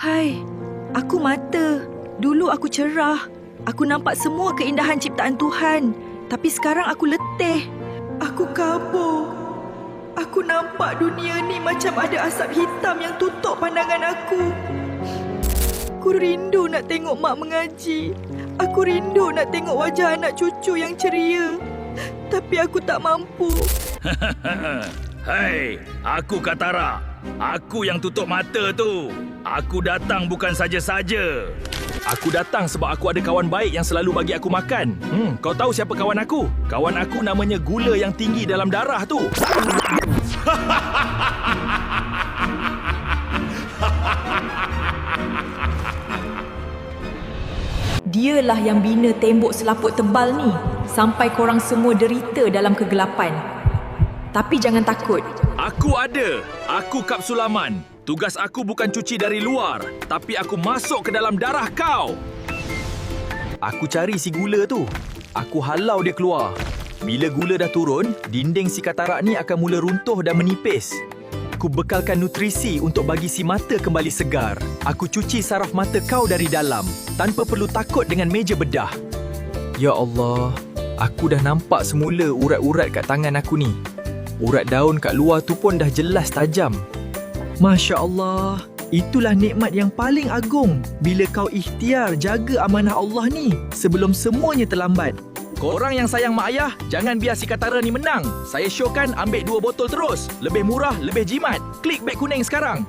Hai, aku mata. Dulu aku cerah. Aku nampak semua keindahan ciptaan Tuhan. Tapi sekarang aku letih. Aku kabur. Aku nampak dunia ni macam ada asap hitam yang tutup pandangan aku. Aku rindu nak tengok mak mengaji. Aku rindu nak tengok wajah anak cucu yang ceria. Tapi aku tak mampu. Hei, aku Katara. Aku yang tutup mata tu. Aku datang bukan saja-saja. Aku datang sebab aku ada kawan baik yang selalu bagi aku makan. Kau tahu siapa kawan aku? Kawan aku namanya gula yang tinggi dalam darah tu. Dialah yang bina tembok selaput tebal ni sampai korang semua derita dalam kegelapan. Tapi jangan takut. Aku ada. Aku Kapsulaman. Tugas aku bukan cuci dari luar, tapi aku masuk ke dalam darah kau. Aku cari si gula tu. Aku halau dia keluar. Bila gula dah turun, dinding si katarak ni akan mula runtuh dan menipis. Aku bekalkan nutrisi untuk bagi si mata kembali segar. Aku cuci saraf mata kau dari dalam, tanpa perlu takut dengan meja bedah. Ya Allah, aku dah nampak semula urat-urat kat tangan aku ni. Urat daun kat luar tu pun dah jelas tajam. Masya Allah, itulah nikmat yang paling agung bila kau ikhtiar jaga amanah Allah ni sebelum semuanya terlambat. Korang yang sayang mak ayah, jangan biar si Katara ni menang. Saya showkan ambil 2 botol terus. Lebih murah, lebih jimat. Klik beg kuning sekarang.